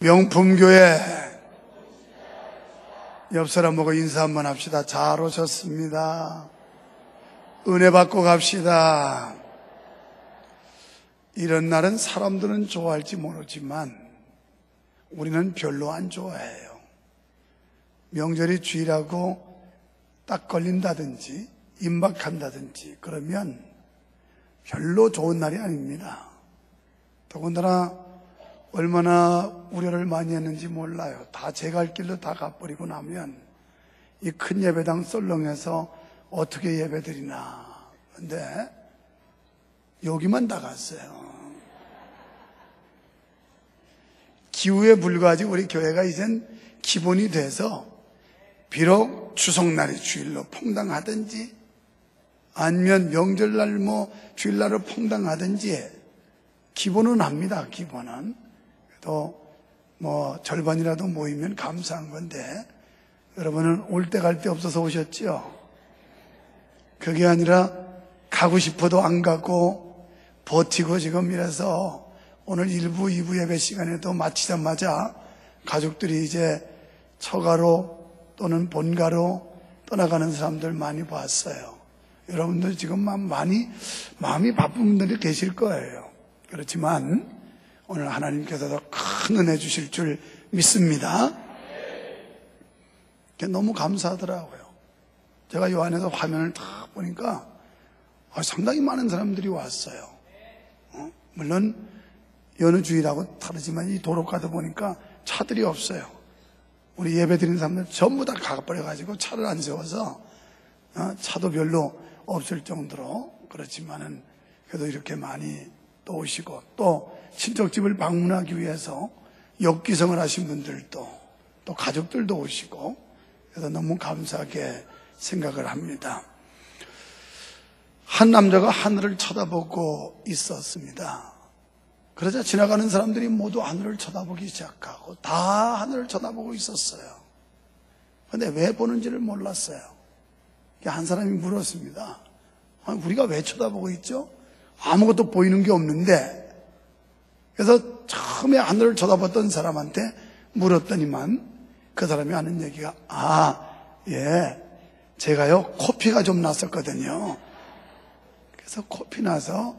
명품교회 옆 사람 보고 인사 한번 합시다. 잘 오셨습니다. 은혜 받고 갑시다. 이런 날은 사람들은 좋아할지 모르지만 우리는 별로 안 좋아해요. 명절이 주일하고 딱 걸린다든지 임박한다든지 그러면 별로 좋은 날이 아닙니다. 더군다나 얼마나 우려를 많이 했는지 몰라요. 다 제 갈 길로 다 가버리고 나면 이 큰 예배당 썰렁해서 어떻게 예배드리나. 근데 여기만 다 갔어요. 기후에 불과하지 우리 교회가 이젠 기본이 돼서 비록 추석날이 주일로 퐁당하든지 아니면 명절날 주일날로 퐁당하든지 기본은 합니다. 기본은. 또 절반이라도 모이면 감사한 건데 여러분은 올 때 갈 데 없어서 오셨죠? 그게 아니라 가고 싶어도 안 가고 버티고 지금 이래서 오늘 1부, 2부 예배 시간에도 마치자마자 가족들이 이제 처가로 또는 본가로 떠나가는 사람들 많이 봤어요. 여러분들 지금 마음이 바쁜 분들이 계실 거예요. 그렇지만 오늘 하나님께서도 큰 은혜 주실 줄 믿습니다. 너무 감사하더라고요. 제가 요 안에서 화면을 딱 보니까 상당히 많은 사람들이 왔어요. 물론 여느 주일하고 다르지만 이 도로가다 보니까 차들이 없어요. 우리 예배 드리는 사람들 전부 다 가버려가지고 차를 안 세워서 차도 별로 없을 정도로. 그렇지만은 그래도 이렇게 많이 또 오시고 또 친척집을 방문하기 위해서 역기성을 하신 분들도 또 가족들도 오시고 그래서 너무 감사하게 생각을 합니다. 한 남자가 하늘을 쳐다보고 있었습니다. 그러자 지나가는 사람들이 모두 하늘을 쳐다보기 시작하고 다 하늘을 쳐다보고 있었어요. 그런데 왜 보는지를 몰랐어요. 한 사람이 물었습니다. 우리가 왜 쳐다보고 있죠? 아무것도 보이는 게 없는데. 그래서 처음에 하늘을 쳐다봤던 사람한테 물었더니만 그 사람이 하는 얘기가 제가요 코피가 좀 났었거든요. 그래서 코피 나서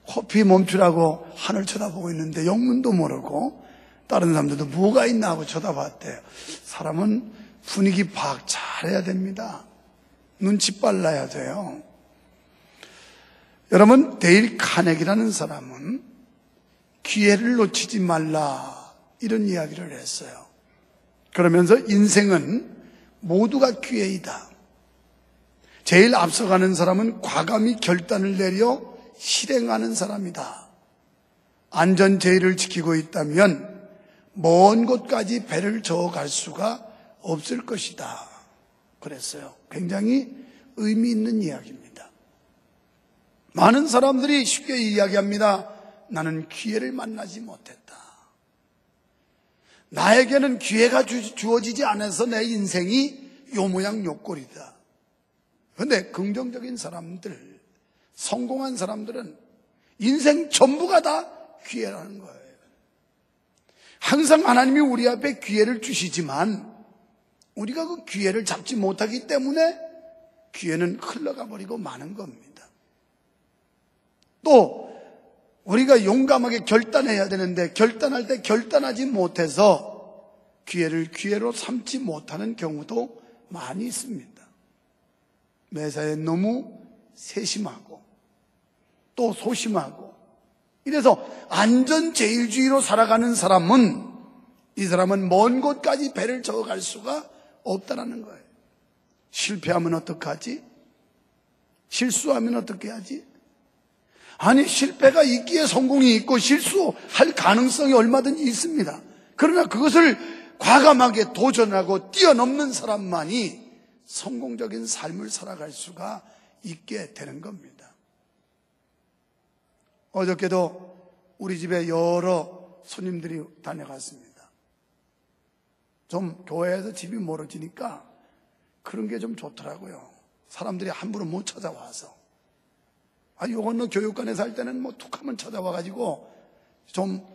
코피 멈추라고 하늘 쳐다보고 있는데 영문도 모르고 다른 사람들도 뭐가 있나 하고 쳐다봤대요. 사람은 분위기 파악 잘해야 됩니다. 눈치 빨라야 돼요. 여러분, 데일 카네기라는 사람은 기회를 놓치지 말라 이런 이야기를 했어요. 그러면서 인생은 모두가 기회이다. 제일 앞서가는 사람은 과감히 결단을 내려 실행하는 사람이다. 안전제의를 지키고 있다면 먼 곳까지 배를 저어갈 수가 없을 것이다. 그랬어요. 굉장히 의미 있는 이야기입니다. 많은 사람들이 쉽게 이야기합니다. 나는 기회를 만나지 못했다. 나에게는 기회가 주어지지 않아서 내 인생이 요 모양 요 꼴이다. 그런데 긍정적인 사람들, 성공한 사람들은 인생 전부가 다 기회라는 거예요. 항상 하나님이 우리 앞에 기회를 주시지만 우리가 그 기회를 잡지 못하기 때문에 기회는 흘러가 버리고 마는 겁니다. 또 우리가 용감하게 결단해야 되는데 결단할 때 결단하지 못해서 기회를 기회로 삼지 못하는 경우도 많이 있습니다. 매사에 너무 세심하고 또 소심하고 이래서 안전제일주의로 살아가는 사람은 이 사람은 먼 곳까지 배를 저어갈 수가 없다는 거예요. 실패하면 어떡하지? 실수하면 어떻게 하지? 아니, 실패가 있기에 성공이 있고 실수할 가능성이 얼마든지 있습니다. 그러나 그것을 과감하게 도전하고 뛰어넘는 사람만이 성공적인 삶을 살아갈 수가 있게 되는 겁니다. 어저께도 우리 집에 여러 손님들이 다녀갔습니다. 좀 교회에서 집이 멀어지니까 그런 게 좀 좋더라고요. 사람들이 함부로 못 찾아와서. 요건 너 교육관에 살 때는 툭하면 찾아와가지고 좀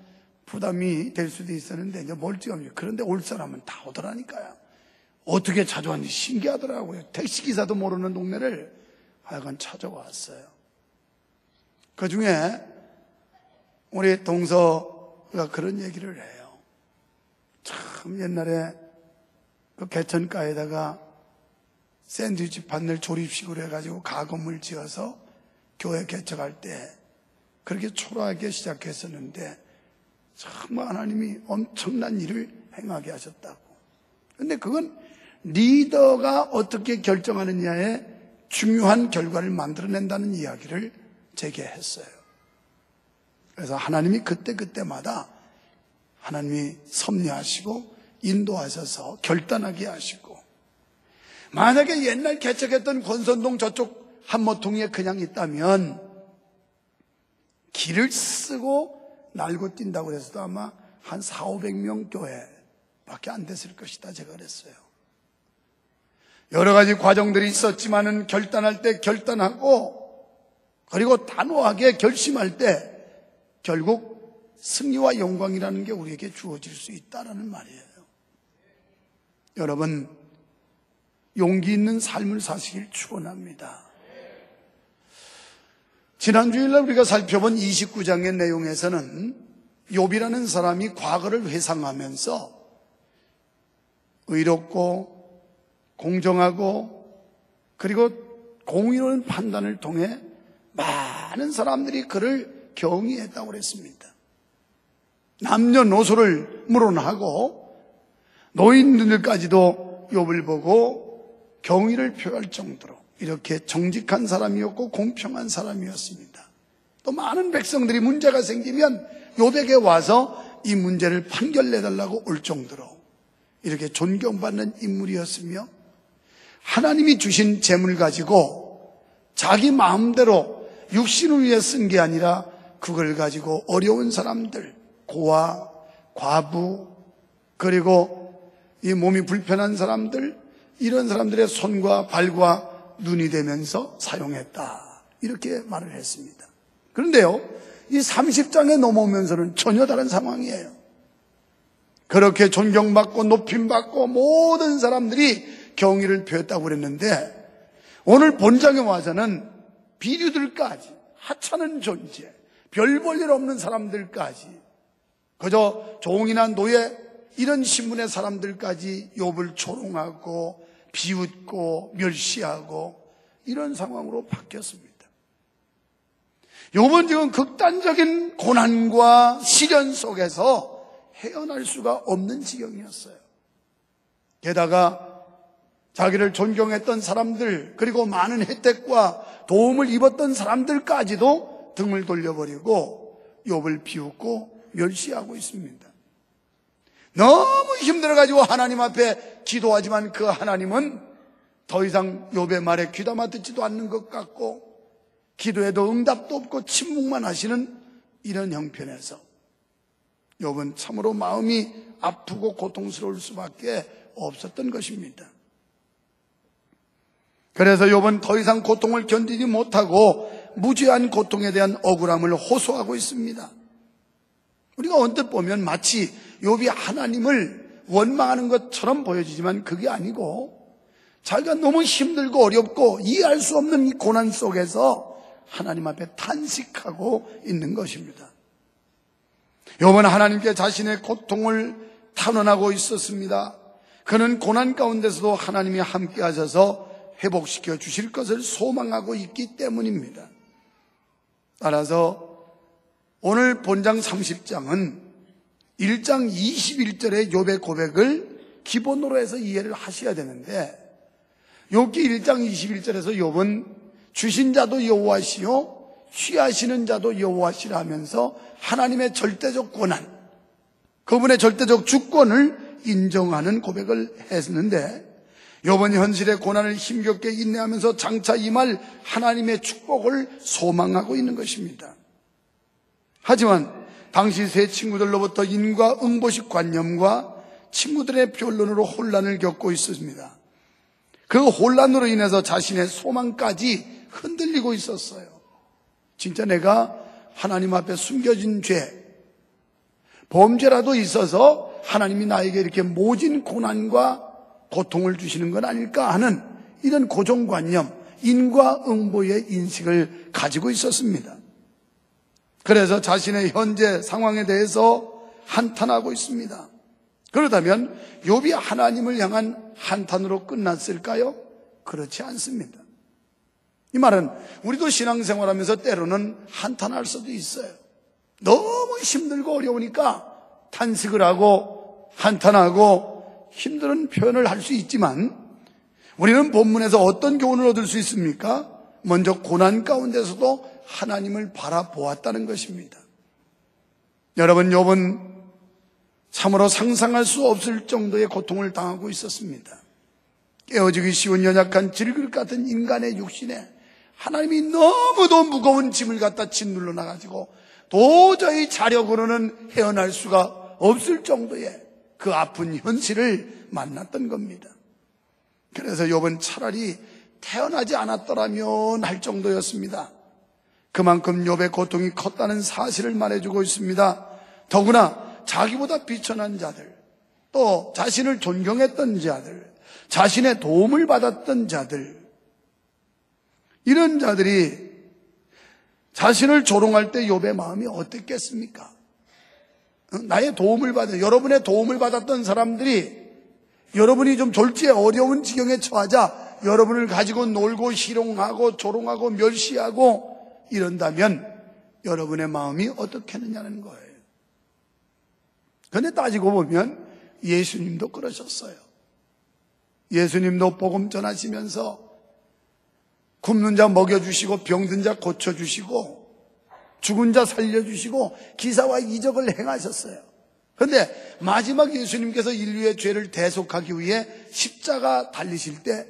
부담이 될 수도 있었는데 이제 멀쩡합니다. 그런데 올 사람은 다 오더라니까요. 어떻게 찾아왔는지 신기하더라고요. 택시기사도 모르는 동네를 하여간 찾아왔어요. 그 중에 우리 동서가 그런 얘기를 해요. 참 옛날에 그 개천가에다가 샌드위치 판넬 조립식으로 해가지고 가건물 지어서 교회 개척할 때 그렇게 초라하게 시작했었는데 정말 하나님이 엄청난 일을 행하게 하셨다고. 그런데 그건 리더가 어떻게 결정하느냐에 중요한 결과를 만들어낸다는 이야기를 제게 했어요. 그래서 하나님이 그때마다 하나님이 섭리하시고 인도하셔서 결단하게 하시고, 만약에 옛날 개척했던 권선동 저쪽 한모통에 그냥 있다면 길을 쓰고 날고 뛴다고 해서도 아마 한 400~500명 교회밖에 안 됐을 것이다 제가 그랬어요. 여러 가지 과정들이 있었지만은 결단할 때 결단하고, 그리고 단호하게 결심할 때 결국 승리와 영광이라는 게 우리에게 주어질 수 있다라는 말이에요. 여러분, 용기 있는 삶을 사시길 축원합니다. 지난 주일날 우리가 살펴본 29장의 내용에서는 욥이라는 사람이 과거를 회상하면서 의롭고 공정하고 그리고 공의로운 판단을 통해 많은 사람들이 그를 경외했다고 그랬습니다. 남녀노소를 물어나고 노인들까지도 욥을 보고 경의를 표할 정도로 이렇게 정직한 사람이었고 공평한 사람이었습니다. 또 많은 백성들이 문제가 생기면 욥에게 와서 이 문제를 판결내달라고 올 정도로 이렇게 존경받는 인물이었으며, 하나님이 주신 재물 가지고 자기 마음대로 육신을 위해 쓴 게 아니라 그걸 가지고 어려운 사람들, 고아, 과부, 그리고 이 몸이 불편한 사람들, 이런 사람들의 손과 발과 눈이 되면서 사용했다, 이렇게 말을 했습니다. 그런데요, 이 30장에 넘어오면서는 전혀 다른 상황이에요. 그렇게 존경받고 높임받고 모든 사람들이 경의를 표했다고 그랬는데, 오늘 본장에 와서는 비류들까지, 하찮은 존재, 별 볼 일 없는 사람들까지, 그저 종이나 노예 이런 신분의 사람들까지 욥을 조롱하고 비웃고 멸시하고 이런 상황으로 바뀌었습니다. 욥은 지금 극단적인 고난과 시련 속에서 헤어날 수가 없는 지경이었어요. 게다가 자기를 존경했던 사람들, 그리고 많은 혜택과 도움을 입었던 사람들까지도 등을 돌려버리고 욥을 비웃고 멸시하고 있습니다. 너무 힘들어가지고 하나님 앞에 기도하지만 그 하나님은 더 이상 욥의 말에 귀담아 듣지도 않는 것 같고, 기도해도 응답도 없고 침묵만 하시는 이런 형편에서 욥은 참으로 마음이 아프고 고통스러울 수밖에 없었던 것입니다. 그래서 욥은 더 이상 고통을 견디지 못하고 무지한 고통에 대한 억울함을 호소하고 있습니다. 우리가 언뜻 보면 마치 욥이 하나님을 원망하는 것처럼 보여지지만 그게 아니고, 자기가 너무 힘들고 어렵고 이해할 수 없는 이 고난 속에서 하나님 앞에 탄식하고 있는 것입니다. 욥은 하나님께 자신의 고통을 탄원하고 있었습니다. 그는 고난 가운데서도 하나님이 함께 하셔서 회복시켜 주실 것을 소망하고 있기 때문입니다. 따라서 오늘 본장 30장은 1장 21절의 욥의 고백을 기본으로 해서 이해를 하셔야 되는데, 욥기 1장 21절에서 욥은 주신 자도 여호와시요 취하시는 자도 여호와시라 하면서 하나님의 절대적 권한, 그분의 절대적 주권을 인정하는 고백을 했는데, 욥은 현실의 고난을 힘겹게 인내하면서 장차 임할 하나님의 축복을 소망하고 있는 것입니다. 하지만 당시 세 친구들로부터 인과응보식 관념과 친구들의 변론으로 혼란을 겪고 있었습니다. 그 혼란으로 인해서 자신의 소망까지 흔들리고 있었어요. 진짜 내가 하나님 앞에 숨겨진 죄, 범죄라도 있어서 하나님이 나에게 이렇게 모진 고난과 고통을 주시는 건 아닐까 하는 이런 고정관념, 인과응보의 인식을 가지고 있었습니다. 그래서 자신의 현재 상황에 대해서 한탄하고 있습니다. 그렇다면 욥이 하나님을 향한 한탄으로 끝났을까요? 그렇지 않습니다. 이 말은 우리도 신앙생활하면서 때로는 한탄할 수도 있어요. 너무 힘들고 어려우니까 탄식을 하고 한탄하고 힘든 표현을 할 수 있지만 우리는 본문에서 어떤 교훈을 얻을 수 있습니까? 먼저 고난 가운데서도 하나님을 바라보았다는 것입니다. 여러분, 욥은 참으로 상상할 수 없을 정도의 고통을 당하고 있었습니다. 깨어지기 쉬운 연약한 질그릇 같은 인간의 육신에 하나님이 너무도 무거운 짐을 갖다 짓눌러 놔가지고 도저히 자력으로는 헤어날 수가 없을 정도의 그 아픈 현실을 만났던 겁니다. 그래서 욥은 차라리 태어나지 않았더라면 할 정도였습니다. 그만큼 욥의 고통이 컸다는 사실을 말해주고 있습니다. 더구나 자기보다 비천한 자들, 또 자신을 존경했던 자들, 자신의 도움을 받았던 자들, 이런 자들이 자신을 조롱할 때 욥의 마음이 어땠겠습니까? 나의 도움을 받은, 여러분의 도움을 받았던 사람들이 여러분이 좀 졸지에 어려운 지경에 처하자 여러분을 가지고 놀고 희롱하고 조롱하고 멸시하고 이런다면 여러분의 마음이 어떻겠느냐는 거예요. 그런데 따지고 보면 예수님도 그러셨어요. 예수님도 복음 전하시면서 굶는 자 먹여주시고 병든 자 고쳐주시고 죽은 자 살려주시고 기사와 이적을 행하셨어요. 그런데 마지막 예수님께서 인류의 죄를 대속하기 위해 십자가 달리실 때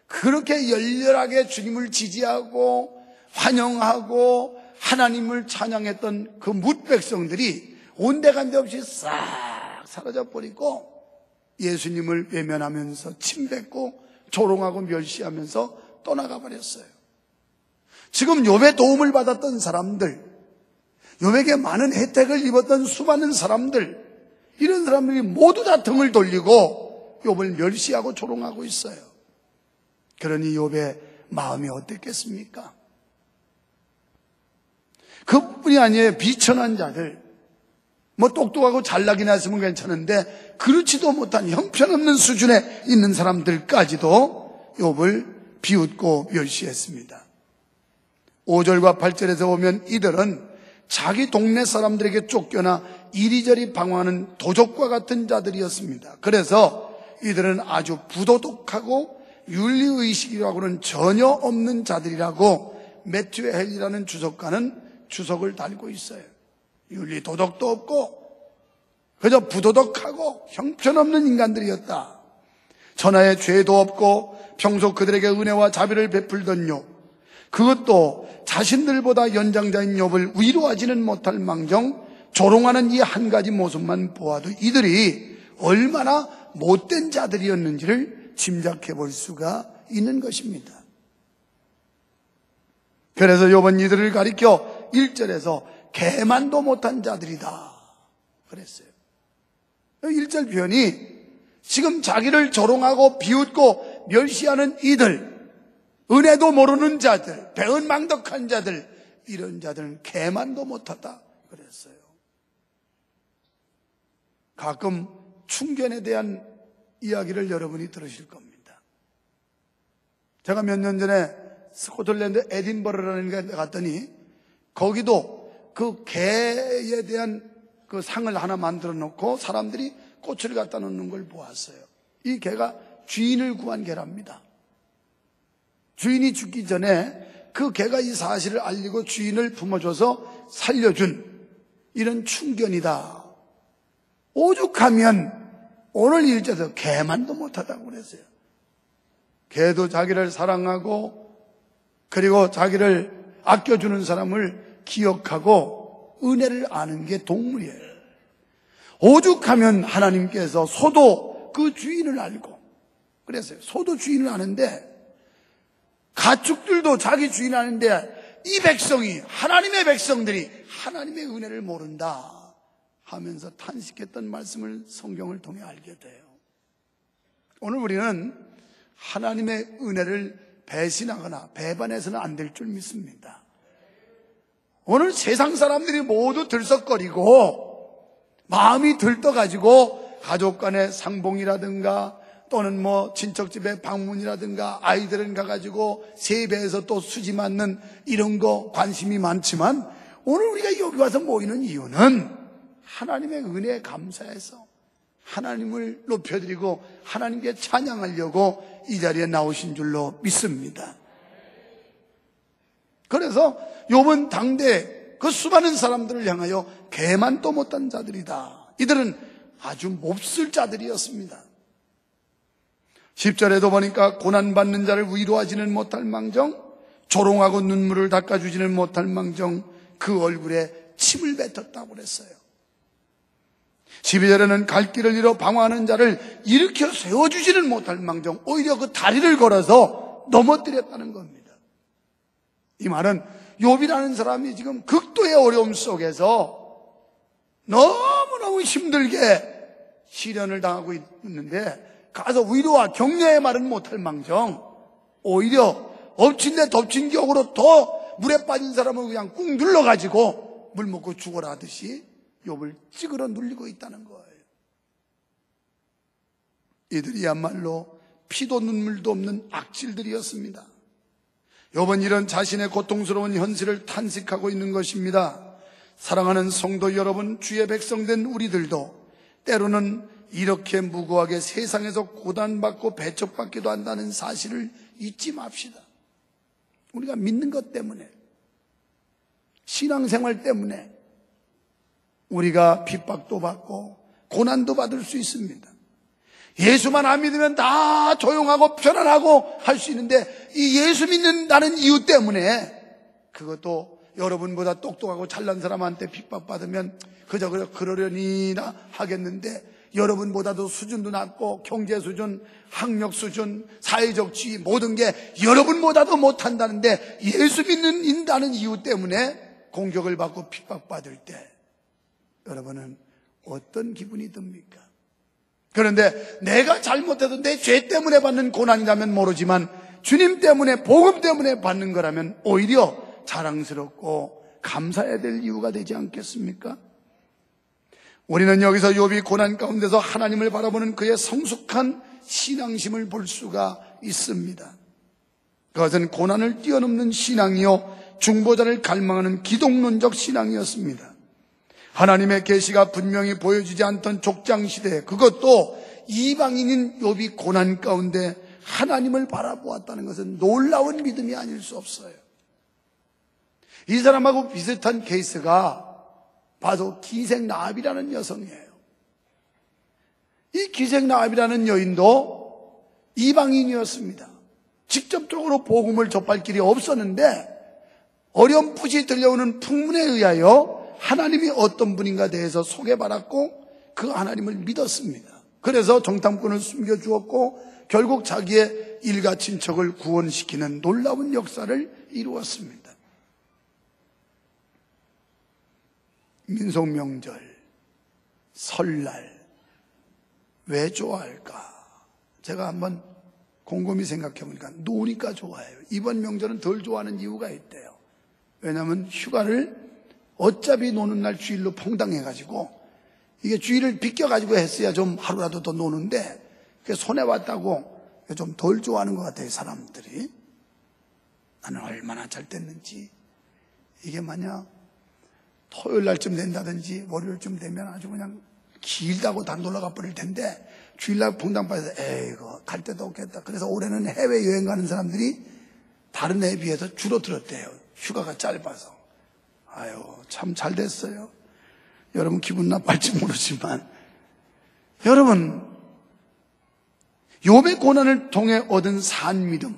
그렇게 열렬하게 주님을 지지하고 환영하고 하나님을 찬양했던 그 뭇백성들이 온데간데 없이 싹 사라져버리고 예수님을 외면하면서 침뱉고 조롱하고 멸시하면서 떠나가 버렸어요. 지금 욥의 도움을 받았던 사람들, 욥에게 많은 혜택을 입었던 수많은 사람들, 이런 사람들이 모두 다 등을 돌리고 욥을 멸시하고 조롱하고 있어요. 그러니 욥의 마음이 어땠겠습니까? 그뿐이 아니에요. 비천한 자들, 뭐 똑똑하고 잘나긴 했으면 괜찮은데 그렇지도 못한 형편없는 수준에 있는 사람들까지도 욥을 비웃고 멸시했습니다. 5절과 8절에서 보면 이들은 자기 동네 사람들에게 쫓겨나 이리저리 방황하는 도적과 같은 자들이었습니다. 그래서 이들은 아주 부도덕하고 윤리의식이라고는 전혀 없는 자들이라고 매튜 헬이라는 주석가는 주석을 달고 있어요. 윤리 도덕도 없고 그저 부도덕하고 형편없는 인간들이었다. 천하에 죄도 없고 평소 그들에게 은혜와 자비를 베풀던 욥, 그것도 자신들보다 연장자인 욥을 위로하지는 못할 망정 조롱하는 이 한 가지 모습만 보아도 이들이 얼마나 못된 자들이었는지를 짐작해 볼 수가 있는 것입니다. 그래서 욥은 이들을 가리켜 1절에서 개만도 못한 자들이다 그랬어요. 1절 표현이 지금 자기를 조롱하고 비웃고 멸시하는 이들, 은혜도 모르는 자들, 배은망덕한 자들, 이런 자들은 개만도 못하다 그랬어요. 가끔 충견에 대한 이야기를 여러분이 들으실 겁니다. 제가 몇 년 전에 스코틀랜드 에딘버러라는 데 갔더니 거기도 그 개에 대한 그 상을 하나 만들어 놓고 사람들이 꽃을 갖다 놓는 걸 보았어요. 이 개가 주인을 구한 개랍니다. 주인이 죽기 전에 그 개가 이 사실을 알리고 주인을 품어줘서 살려준 이런 충견이다. 오죽하면 오늘 일제에서 개만도 못하다고 그랬어요. 개도 자기를 사랑하고 그리고 자기를 아껴주는 사람을 기억하고 은혜를 아는 게 동물이에요. 오죽하면 하나님께서 소도 그 주인을 알고 그랬어요. 소도 주인을 아는데 가축들도 자기 주인 아는데 이 백성이 하나님의 백성들이 하나님의 은혜를 모른다 하면서 탄식했던 말씀을 성경을 통해 알게 돼요. 오늘 우리는 하나님의 은혜를 배신하거나 배반해서는 안 될 줄 믿습니다. 오늘 세상 사람들이 모두 들썩거리고 마음이 들떠가지고 가족 간의 상봉이라든가 또는 친척집에 방문이라든가 아이들은 가가지고 세배해서 또 수지 맞는 이런 거 관심이 많지만 오늘 우리가 여기 와서 모이는 이유는 하나님의 은혜에 감사해서 하나님을 높여드리고 하나님께 찬양하려고 이 자리에 나오신 줄로 믿습니다. 그래서 욥은 당대 그 수많은 사람들을 향하여 개만도 못한 자들이다. 이들은 아주 몹쓸 자들이었습니다. 10절에도 보니까 고난받는 자를 위로하지는 못할 망정, 조롱하고 눈물을 닦아주지는 못할 망정, 그 얼굴에 침을 뱉었다고 그랬어요. 12절에는 갈 길을 잃어 방황하는 자를 일으켜 세워주지는 못할 망정, 오히려 그 다리를 걸어서 넘어뜨렸다는 겁니다. 이 말은 욥이라는 사람이 지금 극도의 어려움 속에서 너무너무 힘들게 시련을 당하고 있는데 가서 위로와 격려의 말은 못할 망정, 오히려 엎친 데 덮친 격으로 더 물에 빠진 사람을 그냥 꾹 눌러가지고 물 먹고 죽어라 하듯이 욥을 찌그러 눌리고 있다는 거예요. 이들이야말로 피도 눈물도 없는 악질들이었습니다. 욥은 이런 자신의 고통스러운 현실을 탄식하고 있는 것입니다. 사랑하는 성도 여러분, 주의 백성된 우리들도 때로는 이렇게 무고하게 세상에서 고단받고 배척받기도 한다는 사실을 잊지 맙시다. 우리가 믿는 것 때문에, 신앙생활 때문에 우리가 핍박도 받고 고난도 받을 수 있습니다. 예수만 안 믿으면 다 조용하고 편안하고 할 수 있는데 이 예수 믿는다는 이유 때문에, 그것도 여러분보다 똑똑하고 잘난 사람한테 핍박받으면 그저 그러려니나 하겠는데, 여러분보다도 수준도 낮고 경제 수준, 학력 수준, 사회적 지위 모든 게 여러분보다도 못한다는데 예수 믿는다는 이유 때문에 공격을 받고 핍박받을 때 여러분은 어떤 기분이 듭니까? 그런데 내가 잘못해도 내 죄 때문에 받는 고난이라면 모르지만 주님 때문에, 복음 때문에 받는 거라면 오히려 자랑스럽고 감사해야 될 이유가 되지 않겠습니까? 우리는 여기서 욥이 고난 가운데서 하나님을 바라보는 그의 성숙한 신앙심을 볼 수가 있습니다. 그것은 고난을 뛰어넘는 신앙이요 중보자를 갈망하는 기독론적 신앙이었습니다. 하나님의 계시가 분명히 보여지지 않던 족장시대에, 그것도 이방인인 욥이 고난 가운데 하나님을 바라보았다는 것은 놀라운 믿음이 아닐 수 없어요. 이 사람하고 비슷한 케이스가 바로 기생라합이라는 여성이에요. 이 기생라합이라는 여인도 이방인이었습니다. 직접적으로 복음을 접할 길이 없었는데 어렴풋이 들려오는 풍문에 의하여 하나님이 어떤 분인가 대해서 소개받았고 그 하나님을 믿었습니다. 그래서 정탐꾼을 숨겨주었고 결국 자기의 일가 친척을 구원시키는 놀라운 역사를 이루었습니다. 민속명절, 설날 왜 좋아할까? 제가 한번 곰곰이 생각해보니까 노니까 좋아해요. 이번 명절은 덜 좋아하는 이유가 있대요. 왜냐하면 휴가를 어차피 노는 날 주일로 퐁당해가지고 이게 주일을 비껴가지고 했어야 좀 하루라도 더 노는데 그게 손해봤다고 좀 덜 좋아하는 것 같아요, 사람들이. 나는 얼마나 잘 됐는지. 이게 만약 토요일 날쯤 된다든지 월요일쯤 되면 아주 그냥 길다고 다 놀러가 버릴 텐데 주일날 퐁당빠져서 에이고 갈 데도 없겠다. 그래서 올해는 해외여행 가는 사람들이 다른 해에 비해서 줄어들었대요. 휴가가 짧아서. 아유, 참 잘 됐어요. 여러분 기분 나빠할지 모르지만 여러분, 욥의 고난을 통해 얻은 산 믿음,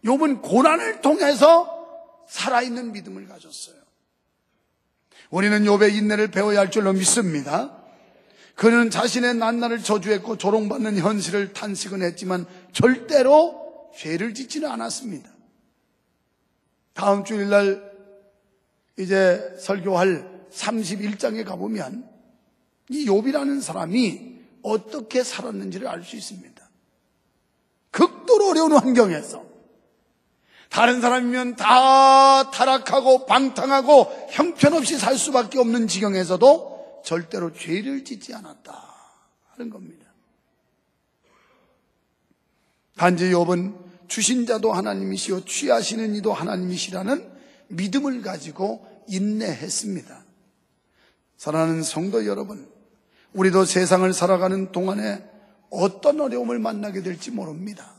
욥은 고난을 통해서 살아있는 믿음을 가졌어요. 우리는 욥의 인내를 배워야 할 줄로 믿습니다. 그는 자신의 난날을 저주했고 조롱받는 현실을 탄식은 했지만 절대로 죄를 짓지는 않았습니다. 다음 주일날 이제 설교할 31장에 가보면 이 욥이라는 사람이 어떻게 살았는지를 알 수 있습니다. 극도로 어려운 환경에서 다른 사람이면 다 타락하고 방탕하고 형편없이 살 수밖에 없는 지경에서도 절대로 죄를 짓지 않았다 하는 겁니다. 단지 욥은 주신 자도 하나님이시요 취하시는 이도 하나님이시라는 믿음을 가지고 인내했습니다. 사랑하는 성도 여러분, 우리도 세상을 살아가는 동안에 어떤 어려움을 만나게 될지 모릅니다.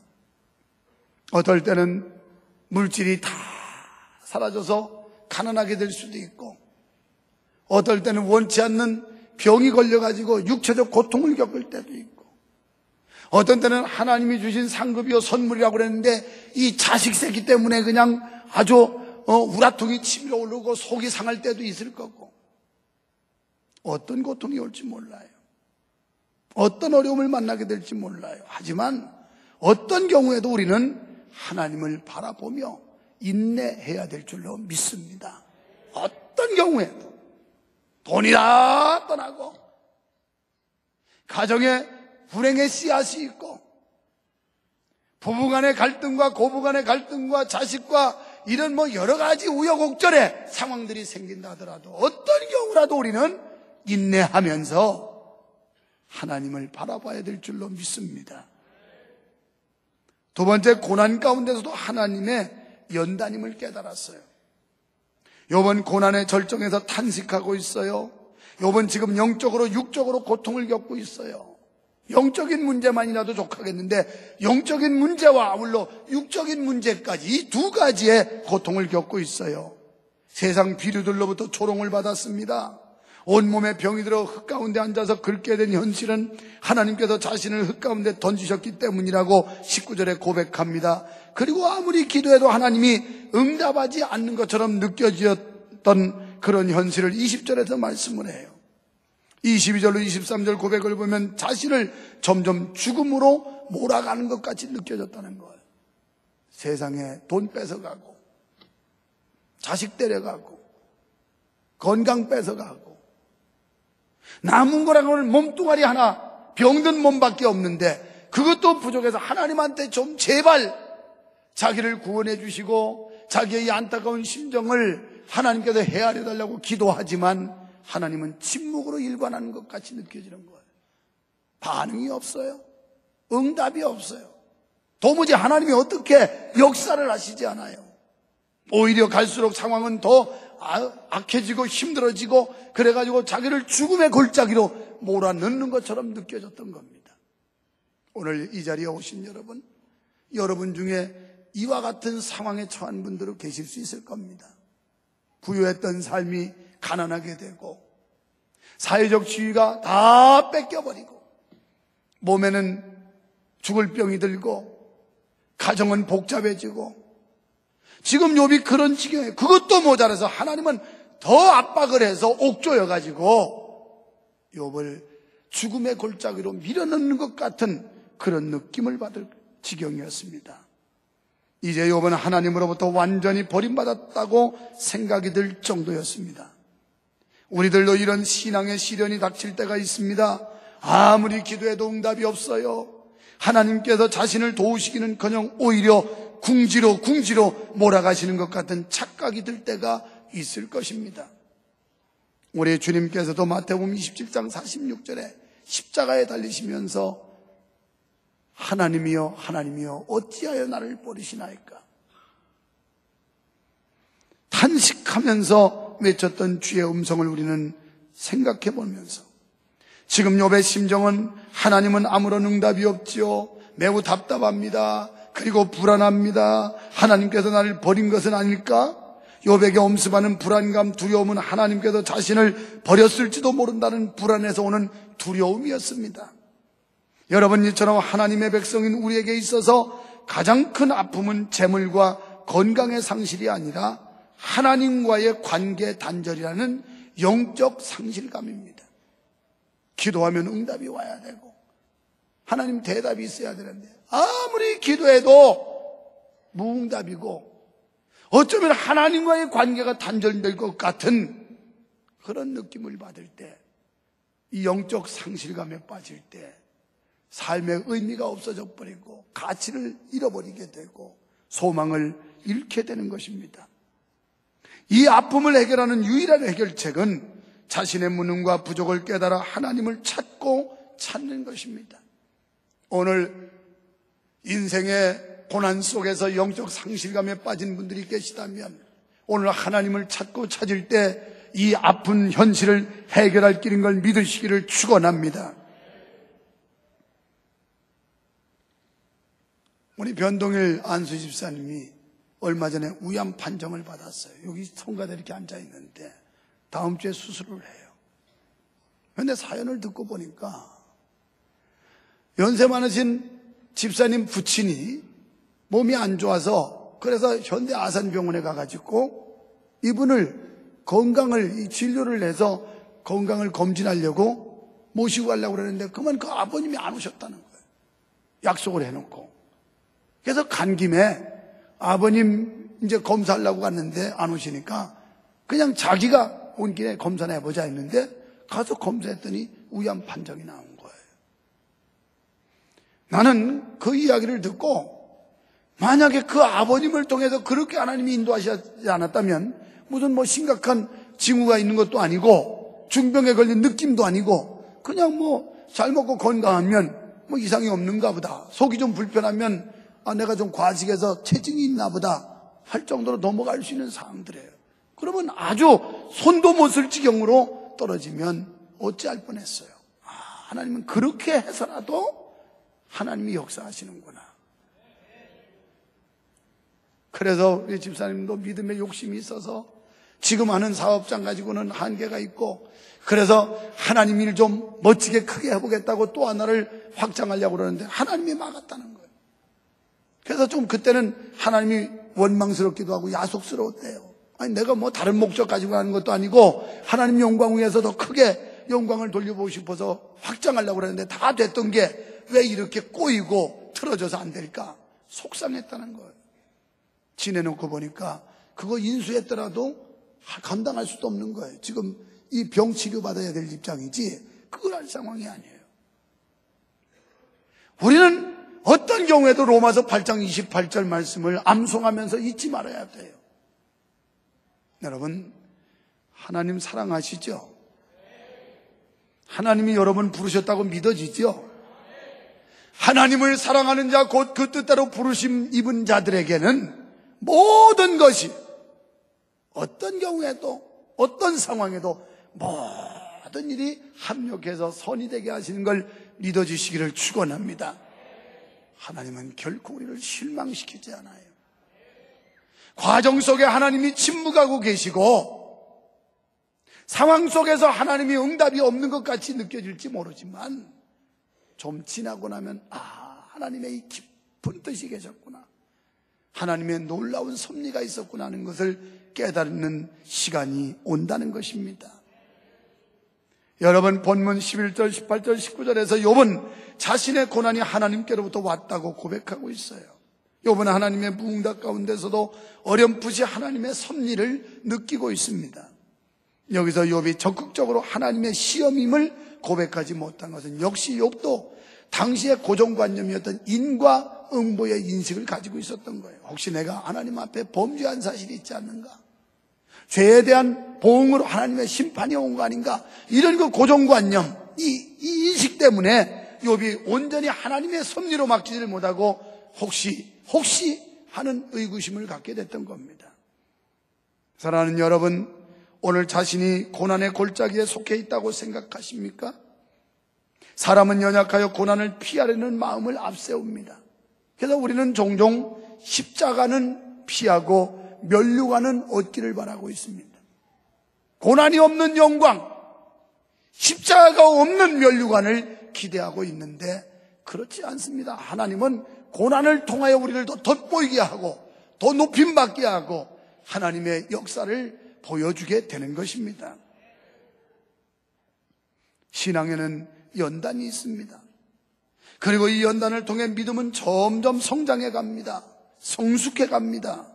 어떨 때는 물질이 다 사라져서 가난하게 될 수도 있고, 어떨 때는 원치 않는 병이 걸려가지고 육체적 고통을 겪을 때도 있고, 어떤 때는 하나님이 주신 상급이요 선물이라고 그랬는데 이 자식 새끼 때문에 그냥 아주 우라통이 치밀어 오르고 속이 상할 때도 있을 거고, 어떤 고통이 올지 몰라요. 어떤 어려움을 만나게 될지 몰라요. 하지만 어떤 경우에도 우리는 하나님을 바라보며 인내해야 될 줄로 믿습니다. 어떤 경우에도 돈이 다 떠나고 가정에 불행의 씨앗이 있고 부부간의 갈등과 고부간의 갈등과 자식과 이런 여러 가지 우여곡절의 상황들이 생긴다 하더라도 어떤 경우라도 우리는 인내하면서 하나님을 바라봐야 될 줄로 믿습니다. 두 번째, 고난 가운데서도 하나님의 연단임을 깨달았어요. 욥은 고난의 절정에서 탄식하고 있어요. 욥은 지금 영적으로 육적으로 고통을 겪고 있어요. 영적인 문제만이라도 족하겠는데 영적인 문제와 아울러 육적인 문제까지 이 두 가지의 고통을 겪고 있어요. 세상 비류들로부터 조롱을 받았습니다. 온몸에 병이 들어 흙 가운데 앉아서 긁게 된 현실은 하나님께서 자신을 흙 가운데 던지셨기 때문이라고 19절에 고백합니다. 그리고 아무리 기도해도 하나님이 응답하지 않는 것처럼 느껴졌던 그런 현실을 20절에서 말씀을 해요. 22절로 23절 고백을 보면 자신을 점점 죽음으로 몰아가는 것 같이 느껴졌다는 거예요. 세상에 돈 뺏어가고 자식 데려가고 건강 뺏어가고 남은 거라고는 몸뚱아리 하나, 병든 몸밖에 없는데 그것도 부족해서 하나님한테 좀 제발 자기를 구원해 주시고 자기의 이 안타까운 심정을 하나님께서 헤아려 달라고 기도하지만 하나님은 침묵으로 일관하는 것 같이 느껴지는 거예요. 반응이 없어요. 응답이 없어요. 도무지 하나님이 어떻게 역사를 하시지 않아요. 오히려 갈수록 상황은 더 악해지고 힘들어지고 그래가지고 자기를 죽음의 골짜기로 몰아넣는 것처럼 느껴졌던 겁니다. 오늘 이 자리에 오신 여러분 중에 이와 같은 상황에 처한 분들은 계실 수 있을 겁니다. 부유했던 삶이 가난하게 되고 사회적 지위가 다 뺏겨버리고 몸에는 죽을 병이 들고 가정은 복잡해지고 지금 욥이 그런 지경에 그것도 모자라서 하나님은 더 압박을 해서 옥조여가지고 욥을 죽음의 골짜기로 밀어넣는 것 같은 그런 느낌을 받을 지경이었습니다. 이제 욥은 하나님으로부터 완전히 버림받았다고 생각이 들 정도였습니다. 우리들도 이런 신앙의 시련이 닥칠 때가 있습니다. 아무리 기도해도 응답이 없어요. 하나님께서 자신을 도우시기는커녕 오히려 궁지로 몰아가시는 것 같은 착각이 들 때가 있을 것입니다. 우리 주님께서도 마태복음 27장 46절에 십자가에 달리시면서 하나님이여 하나님이여 어찌하여 나를 버리시나이까 탄식하면서 외쳤던 주의 음성을 우리는 생각해 보면서 지금 욥의 심정은 하나님은 아무런 응답이 없지요. 매우 답답합니다. 그리고 불안합니다. 하나님께서 나를 버린 것은 아닐까? 욥에게 엄습하는 불안감, 두려움은 하나님께서 자신을 버렸을지도 모른다는 불안에서 오는 두려움이었습니다. 여러분, 이처럼 하나님의 백성인 우리에게 있어서 가장 큰 아픔은 재물과 건강의 상실이 아니라 하나님과의 관계 단절이라는 영적 상실감입니다. 기도하면 응답이 와야 되고 하나님 대답이 있어야 되는데 아무리 기도해도 무응답이고 어쩌면 하나님과의 관계가 단절될 것 같은 그런 느낌을 받을 때 이 영적 상실감에 빠질 때 삶의 의미가 없어져 버리고 가치를 잃어버리게 되고 소망을 잃게 되는 것입니다. 이 아픔을 해결하는 유일한 해결책은 자신의 무능과 부족을 깨달아 하나님을 찾는 것입니다. 오늘 인생의 고난 속에서 영적 상실감에 빠진 분들이 계시다면 오늘 하나님을 찾을 때 이 아픈 현실을 해결할 길인 걸 믿으시기를 축원합니다. 우리 변동일 안수 집사님이 얼마 전에 우암 판정을 받았어요. 여기 성가대 이렇게 앉아 있는데 다음 주에 수술을 해요. 그런데 사연을 듣고 보니까 연세 많으신 집사님 부친이 몸이 안 좋아서 그래서 현대 아산병원에 가가지고 이분을 건강을 진료를 해서 건강을 검진하려고 모시고 가려고 그러는데 그만 그 아버님이 안 오셨다는 거예요. 약속을 해놓고. 그래서 간 김에 아버님 이제 검사하려고 갔는데 안 오시니까 그냥 자기가 온 길에 검사나 해보자 했는데 가서 검사했더니 우암 판정이 나온 거예요. 나는 그 이야기를 듣고 만약에 그 아버님을 통해서 그렇게 하나님이 인도하시지 않았다면 무슨 뭐 심각한 징후가 있는 것도 아니고 중병에 걸린 느낌도 아니고 그냥 뭐 잘 먹고 건강하면 뭐 이상이 없는가 보다. 속이 좀 불편하면 내가 좀 과식해서 체증이 있나 보다 할 정도로 넘어갈 수 있는 상황들이에요. 그러면 아주 손도 못 쓸 지경으로 떨어지면 어찌할 뻔했어요. 하나님은 그렇게 해서라도 하나님이 역사하시는구나. 그래서 우리 집사님도 믿음의 욕심이 있어서 지금 하는 사업장 가지고는 한계가 있고 그래서 하나님 일 좀 멋지게 크게 해보겠다고 또 하나를 확장하려고 그러는데 하나님이 막았다는 거예요. 그래서 좀 그때는 하나님이 원망스럽기도 하고 야속스러웠대요. 아니 내가 뭐 다른 목적 가지고 하는 것도 아니고 하나님 영광 위해서 더 크게 영광을 돌려보고 싶어서 확장하려고 그러는데 다 됐던 게 왜 이렇게 꼬이고 틀어져서 안 될까 속상했다는 거예요. 지내놓고 보니까 그거 인수했더라도 감당할 수도 없는 거예요. 지금 이 병 치료 받아야 될 입장이지 그걸 할 상황이 아니에요. 우리는 어떤 경우에도 로마서 8장 28절 말씀을 암송하면서 잊지 말아야 돼요. 여러분, 하나님 사랑하시죠? 하나님이 여러분 부르셨다고 믿어지죠? 하나님을 사랑하는 자 곧 그 뜻대로 부르심 입은 자들에게는 모든 것이 어떤 경우에도 어떤 상황에도 모든 일이 합력해서 선이 되게 하시는 걸 믿어주시기를 축원합니다. 하나님은 결코 우리를 실망시키지 않아요. 과정 속에 하나님이 침묵하고 계시고 상황 속에서 하나님이 응답이 없는 것 같이 느껴질지 모르지만 좀 지나고 나면 하나님의 이 깊은 뜻이 계셨구나, 하나님의 놀라운 섭리가 있었구나 하는 것을 깨닫는 시간이 온다는 것입니다. 여러분, 본문 11절, 18절, 19절에서 욥은 자신의 고난이 하나님께로부터 왔다고 고백하고 있어요. 욥은 하나님의 무응답 가운데서도 어렴풋이 하나님의 섭리를 느끼고 있습니다. 여기서 욥이 적극적으로 하나님의 시험임을 고백하지 못한 것은 역시 욥도 당시의 고정관념이었던 인과 응보의 인식을 가지고 있었던 거예요. 혹시 내가 하나님 앞에 범죄한 사실이 있지 않는가? 죄에 대한 보응으로 하나님의 심판이 온 거 아닌가? 이런 그 고정관념, 이 인식 때문에 욥이 온전히 하나님의 섭리로 맡기지를 못하고 혹시 하는 의구심을 갖게 됐던 겁니다. 사랑하는 여러분, 오늘 자신이 고난의 골짜기에 속해 있다고 생각하십니까? 사람은 연약하여 고난을 피하려는 마음을 앞세웁니다. 그래서 우리는 종종 십자가는 피하고 면류관은 얻기를 바라고 있습니다. 고난이 없는 영광, 십자가가 없는 면류관을 기대하고 있는데 그렇지 않습니다. 하나님은 고난을 통하여 우리를 더 돋보이게 하고 더 높임받게 하고 하나님의 역사를 보여주게 되는 것입니다. 신앙에는 연단이 있습니다. 그리고 이 연단을 통해 믿음은 점점 성장해 갑니다. 성숙해 갑니다.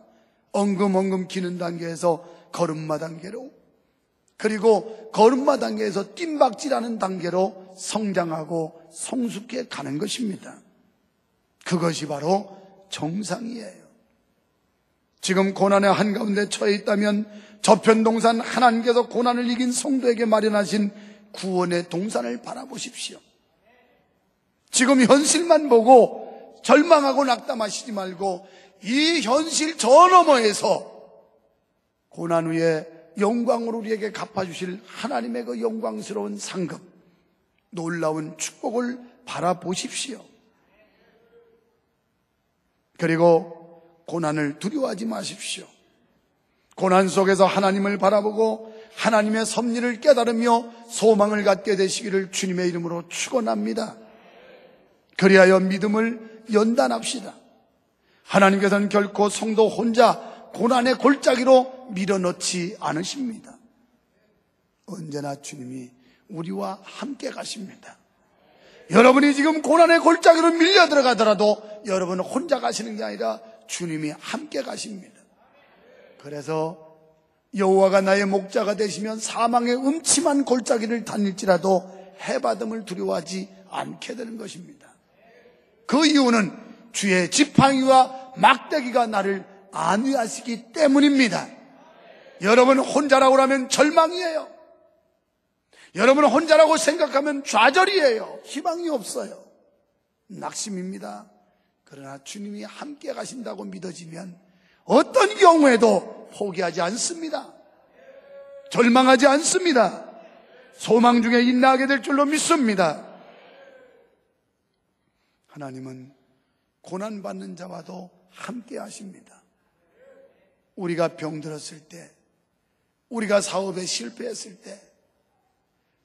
엉금엉금 기는 단계에서 걸음마 단계로, 그리고 걸음마 단계에서 뜀박질하는 단계로 성장하고 성숙해 가는 것입니다. 그것이 바로 정상이에요. 지금 고난의 한가운데 처해 있다면 저편동산 하나님께서 고난을 이긴 성도에게 마련하신 구원의 동산을 바라보십시오. 지금 현실만 보고 절망하고 낙담하시지 말고 이 현실 저 너머에서 고난 후에 영광으로 우리에게 갚아주실 하나님의 그 영광스러운 상급, 놀라운 축복을 바라보십시오. 그리고 고난을 두려워하지 마십시오. 고난 속에서 하나님을 바라보고 하나님의 섭리를 깨달으며 소망을 갖게 되시기를 주님의 이름으로 축원합니다. 그리하여 믿음을 연단합시다. 하나님께서는 결코 성도 혼자 고난의 골짜기로 밀어넣지 않으십니다. 언제나 주님이 우리와 함께 가십니다. 여러분이 지금 고난의 골짜기로 밀려 들어가더라도 여러분은 혼자 가시는 게 아니라 주님이 함께 가십니다. 그래서 여호와가 나의 목자가 되시면 사망의 음침한 골짜기를 다닐지라도 해받음을 두려워하지 않게 되는 것입니다. 그 이유는 주의 지팡이와 막대기가 나를 안위하시기 때문입니다. 여러분 혼자라고 하면 절망이에요. 여러분 혼자라고 생각하면 좌절이에요. 희망이 없어요. 낙심입니다. 그러나 주님이 함께 가신다고 믿어지면 어떤 경우에도 포기하지 않습니다. 절망하지 않습니다. 소망 중에 인내하게 될 줄로 믿습니다. 하나님은 고난받는 자와도 함께 하십니다. 우리가 병들었을 때, 우리가 사업에 실패했을 때,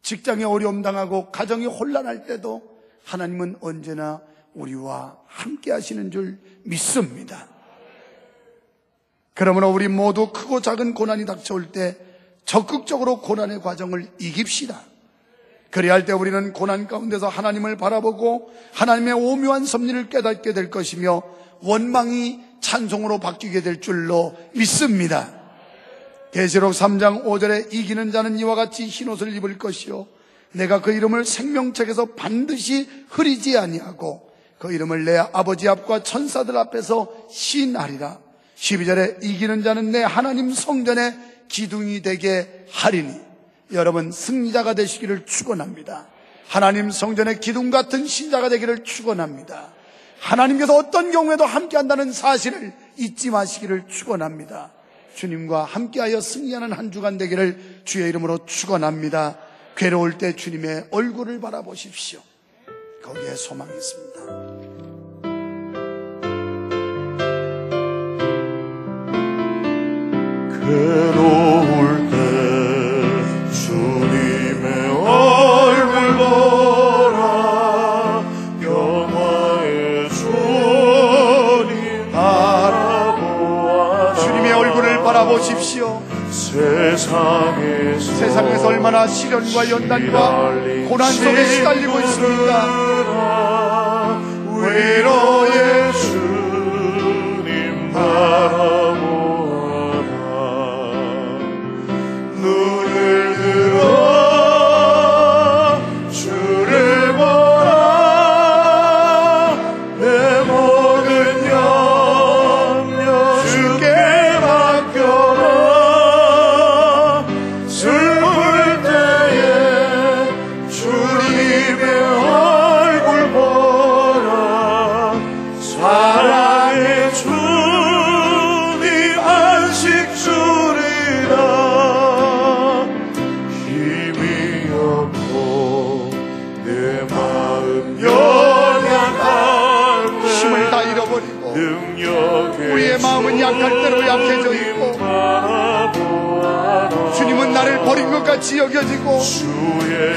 직장에 어려움 당하고 가정이 혼란할 때도 하나님은 언제나 우리와 함께 하시는 줄 믿습니다. 그러므로 우리 모두 크고 작은 고난이 닥쳐올 때 적극적으로 고난의 과정을 이깁시다. 그래야 할 때 우리는 고난 가운데서 하나님을 바라보고 하나님의 오묘한 섭리를 깨닫게 될 것이며 원망이 찬송으로 바뀌게 될 줄로 믿습니다. 계시록 3장 5절에 이기는 자는 이와 같이 흰옷을 입을 것이요 내가 그 이름을 생명책에서 반드시 흐리지 아니하고 그 이름을 내 아버지 앞과 천사들 앞에서 시인하리라. 12절에 이기는 자는 내 하나님 성전의 기둥이 되게 하리니. 여러분 승리자가 되시기를 축원합니다. 하나님 성전의 기둥 같은 신자가 되기를 축원합니다. 하나님께서 어떤 경우에도 함께한다는 사실을 잊지 마시기를 축원합니다. 주님과 함께하여 승리하는 한 주간 되기를 주의 이름으로 축원합니다. 괴로울 때 주님의 얼굴을 바라보십시오. 거기에 소망이 있습니다. 괴로울 때 주님의 얼굴 보라. 평화의 주님 바라보아. 주님의 얼굴을 바라보십시오. 세상에서 얼마나 시련과 연단과 고난 속에 시달리고 있습니까? 위로의 주님 바라보아라. 눈을 들어 주를 보라. 내 모든 염려 주께 맡겨라. 슬플 때에 주님의 얼굴 보라. 사랑의 주님 안식 주리라. 힘이 없고 내 마음 연약할 때 힘을 다 잃어버리고 우리의 마음은 약할 대로 약해져 있고 주님은 나를 버린 것 같이 여겨지고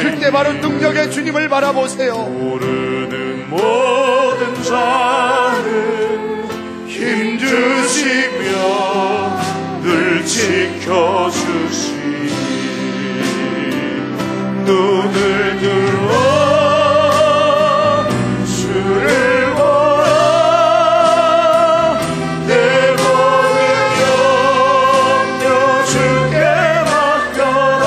그때 바로 능력의 주님을 바라보세요. 모르는 모든 자는 힘주시며 늘 지켜주시니 눈을 들어 주를 보라. 내 모든 염려 주께 맡겨라.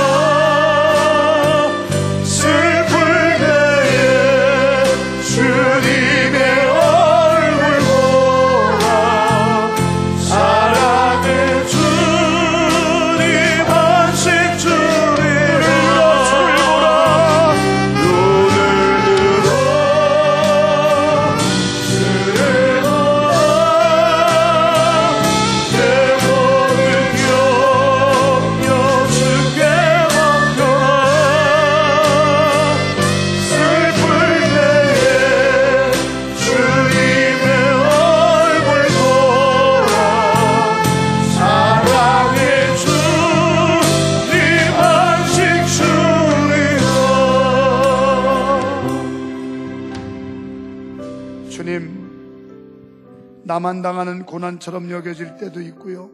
주님, 나만 당하는 고난처럼 여겨질 때도 있고요.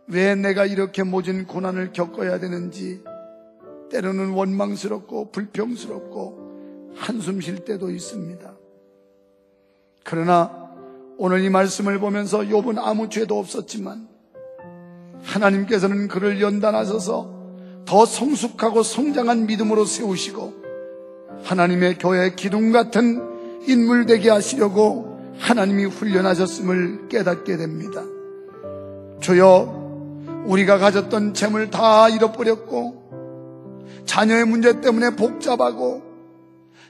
왜 내가 이렇게 모진 고난을 겪어야 되는지 때로는 원망스럽고 불평스럽고 한숨 쉴 때도 있습니다. 그러나 오늘 이 말씀을 보면서 욥은 아무 죄도 없었지만 하나님께서는 그를 연단하셔서 더 성숙하고 성장한 믿음으로 세우시고 하나님의 교회 기둥 같은 인물 되게 하시려고 하나님이 훈련하셨음을 깨닫게 됩니다. 주여, 우리가 가졌던 재물 다 잃어버렸고 자녀의 문제 때문에 복잡하고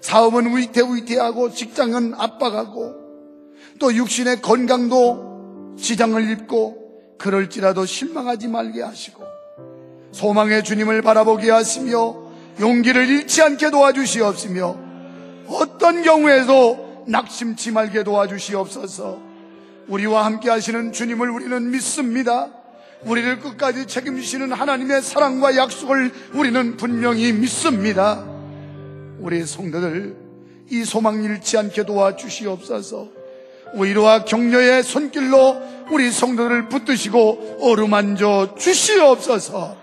사업은 위태위태하고 직장은 압박하고 또 육신의 건강도 지장을 입고 그럴지라도 실망하지 말게 하시고 소망의 주님을 바라보게 하시며 용기를 잃지 않게 도와주시옵시며 어떤 경우에도 낙심치 말게 도와주시옵소서. 우리와 함께 하시는 주님을 우리는 믿습니다. 우리를 끝까지 책임지시는 하나님의 사랑과 약속을 우리는 분명히 믿습니다. 우리 성도들 이 소망 잃지 않게 도와주시옵소서. 위로와 격려의 손길로 우리 성도들을 붙드시고 어루만져 주시옵소서.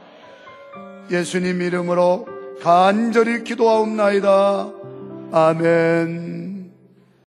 예수님 이름으로 간절히 기도하옵나이다. 아멘.